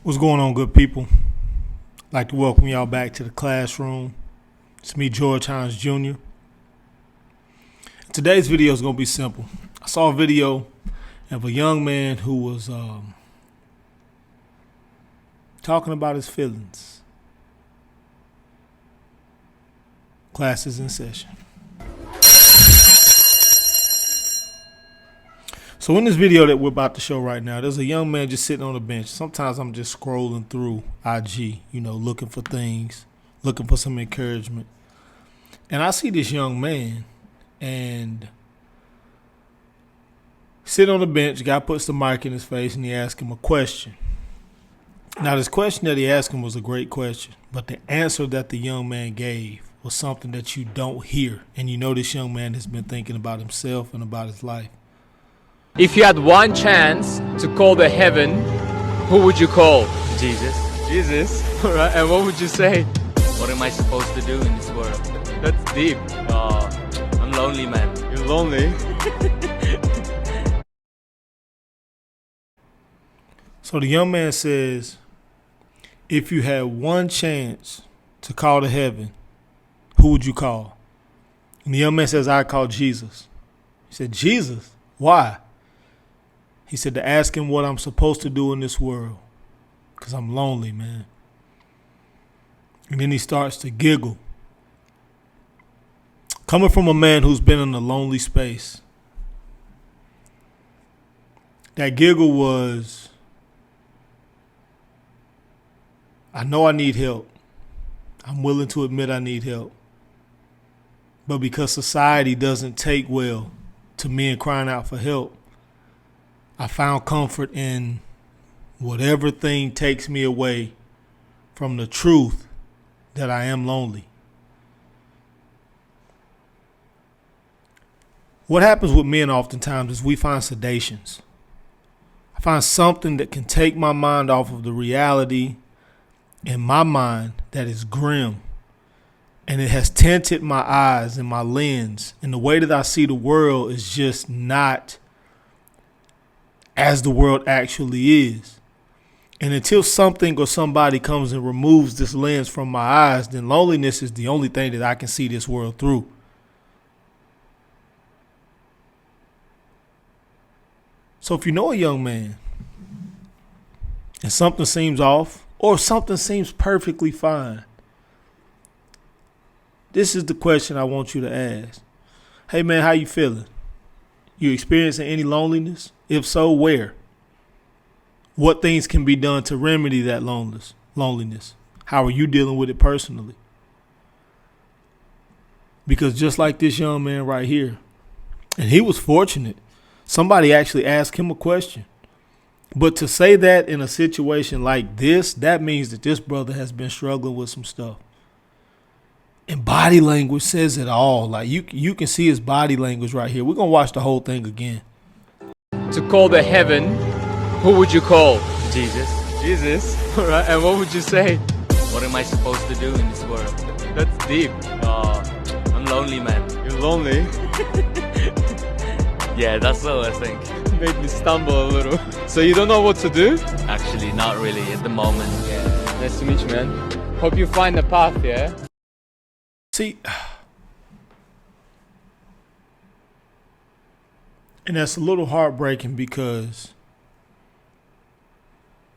What's going on, good people? I'd like to welcome y'all back to the classroom. It's me, George Hines Jr. Today's video is going to be simple. I saw a video of a young man who was talking about his feelings. Class is in session. So in this video that we're about to show right now, there's a young man just sitting on a bench. Sometimes I'm just scrolling through IG, looking for things, looking for some encouragement. And I see this young man and sit on the bench. Guy puts the mic in his face and he asks him a question. Now, this question that he asked him was a great question, but the answer that the young man gave was something that you don't hear. And this young man has been thinking about himself and about his life. If you had one chance to call the heaven, who would you call? Jesus. Jesus. All right. And what would you say? What am I supposed to do in this world? That's deep. I'm lonely, man. You're lonely. So the young man says, if you had one chance to call to heaven, who would you call? And the young man says, I'd call Jesus. He said, Jesus? Why? He said, to ask him what I'm supposed to do in this world, because I'm lonely, man. And then he starts to giggle. Coming from a man who's been in a lonely space, that giggle was, I know I need help. I'm willing to admit I need help. But because society doesn't take well to men crying out for help, I found comfort in whatever thing takes me away from the truth that I am lonely. What happens with men oftentimes is we find sedations. I find something that can take my mind off of the reality in my mind that is grim. And it has tinted my eyes and my lens. And the way that I see the world is just not as the world actually is. And until something or somebody comes and removes this lens from my eyes, then loneliness is the only thing that I can see this world through. So if you know a young man and something seems off or something seems perfectly fine, this is the question I want you to ask. Hey man, how you feeling? You experiencing any loneliness? If so, where? What things can be done to remedy that loneliness? How are you dealing with it personally? Because just like this young man right here, and he was fortunate, somebody actually asked him a question. But to say that in a situation like this, that means that this brother has been struggling with some stuff. And body language says it all. Like you can see his body language right here. We're going to watch the whole thing again. To call the heaven, who would you call? Jesus. Jesus. All right. And what would you say? What am I supposed to do in this world? That's deep. I'm lonely, man. You're lonely. Yeah, that's all I think. Made me stumble a little. So you don't know what to do? Actually, not really at the moment. Yeah. Nice to meet you, man. Hope you find the path, yeah? See, and that's a little heartbreaking because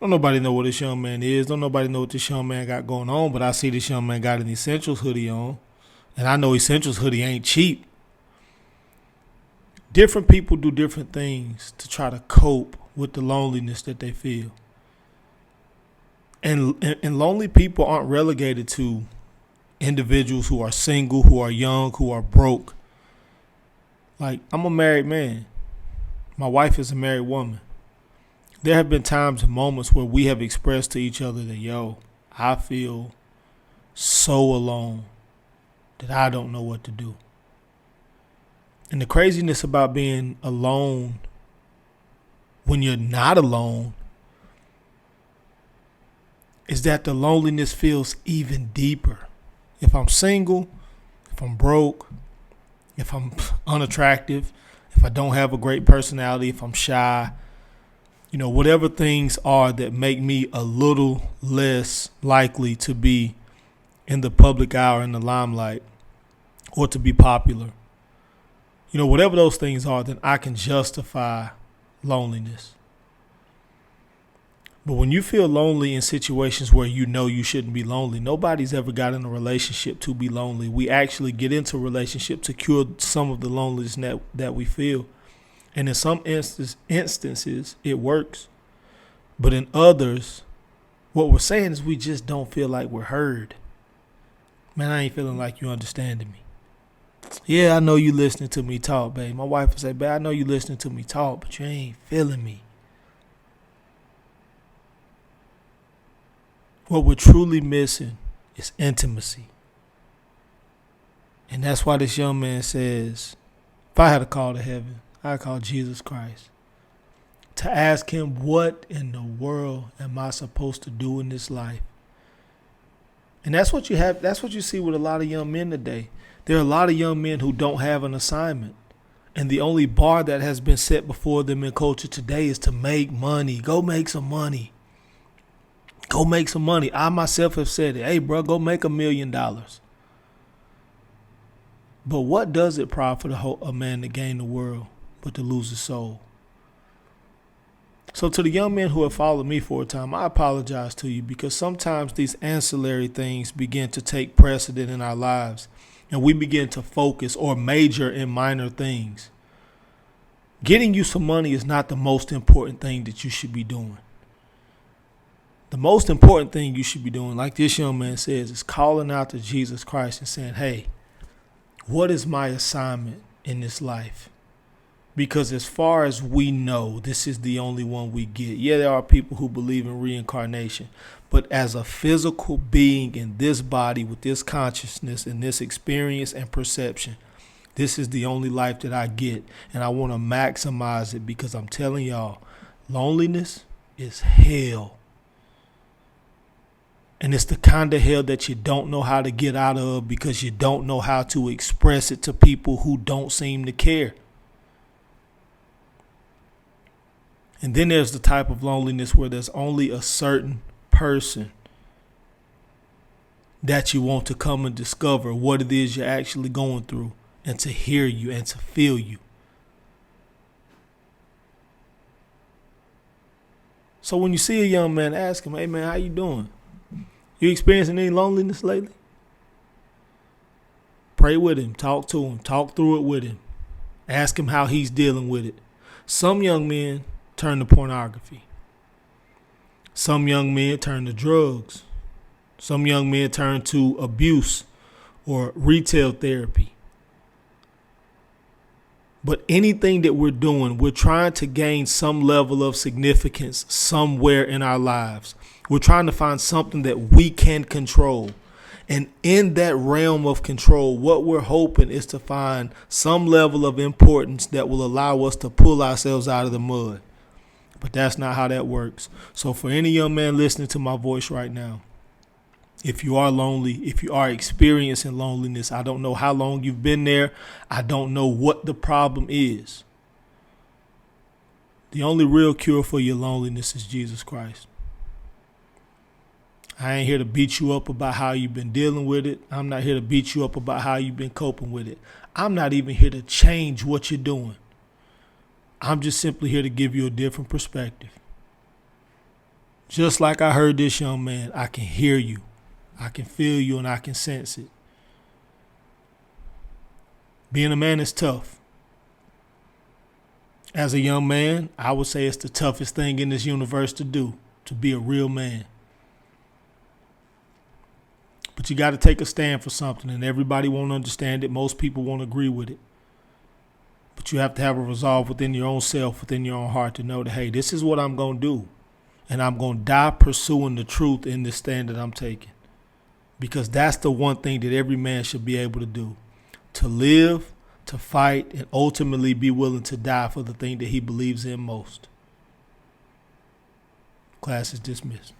don't nobody know what this young man is. Don't nobody know what this young man got going on. But I see this young man got an Essentials hoodie on. And I know Essentials hoodie ain't cheap. Different people do different things to try to cope with the loneliness that they feel. And lonely people aren't relegated to individuals who are single, who are young, who are broke. Like, I'm a married man. My wife is a married woman. There have been times and moments where we have expressed to each other that, I feel so alone that I don't know what to do. And the craziness about being alone when you're not alone is that the loneliness feels even deeper. If I'm single, if I'm broke, if I'm unattractive, if I don't have a great personality, if I'm shy, Whatever things are that make me a little less likely to be in the public eye or in the limelight or to be popular. Whatever those things are, then I can justify loneliness. But when you feel lonely in situations where you shouldn't be lonely, nobody's ever got in a relationship to be lonely. We actually get into a relationship to cure some of the loneliness that we feel. And in some instances, it works. But in others, what we're saying is we just don't feel like we're heard. Man, I ain't feeling like you're understanding me. Yeah, I know you listening to me talk, babe. My wife would say, babe, I know you listening to me talk, but you ain't feeling me. What we're truly missing is intimacy. And that's why this young man says, if I had a call to heaven, I'd call Jesus Christ to ask him, what in the world am I supposed to do in this life? And that's what you have. That's what you see with a lot of young men today. There are a lot of young men who don't have an assignment. And the only bar that has been set before them in culture today is to make money. Go make some money. Go make some money. I myself have said it. Hey, bro, go make $1 million. But what does it profit a man to gain the world but to lose his soul? So to the young men who have followed me for a time, I apologize to you because sometimes these ancillary things begin to take precedent in our lives and we begin to focus or major in minor things. Getting you some money is not the most important thing that you should be doing. The most important thing you should be doing, like this young man says, is calling out to Jesus Christ and saying, hey, what is my assignment in this life? Because as far as we know, this is the only one we get. Yeah, there are people who believe in reincarnation. But as a physical being in this body with this consciousness and this experience and perception, this is the only life that I get. And I want to maximize it because I'm telling y'all, loneliness is hell. And it's the kind of hell that you don't know how to get out of because you don't know how to express it to people who don't seem to care. And then there's the type of loneliness where there's only a certain person that you want to come and discover what it is you're actually going through and to hear you and to feel you. So when you see a young man, ask him, hey man, how you doing? You experiencing any loneliness lately? Pray with him, talk to him, talk through it with him. Ask him how he's dealing with it. Some young men turn to pornography. Some young men turn to drugs. Some young men turn to abuse or retail therapy. But anything that we're doing, we're trying to gain some level of significance somewhere in our lives. We're trying to find something that we can control. And in that realm of control, what we're hoping is to find some level of importance that will allow us to pull ourselves out of the mud. But that's not how that works. So for any young man listening to my voice right now, if you are lonely, if you are experiencing loneliness, I don't know how long you've been there. I don't know what the problem is. The only real cure for your loneliness is Jesus Christ. I ain't here to beat you up about how you've been dealing with it. I'm not here to beat you up about how you've been coping with it. I'm not even here to change what you're doing. I'm just simply here to give you a different perspective. Just like I heard this young man, I can hear you, I can feel you, and I can sense it. Being a man is tough. As a young man, I would say it's the toughest thing in this universe to do, to be a real man. But you got to take a stand for something, and everybody won't understand it. Most people won't agree with it. But you have to have a resolve within your own self, within your own heart to know that, hey, this is what I'm going to do. And I'm going to die pursuing the truth in this stand that I'm taking. Because that's the one thing that every man should be able to do. To live, to fight, and ultimately be willing to die for the thing that he believes in most. Class is dismissed.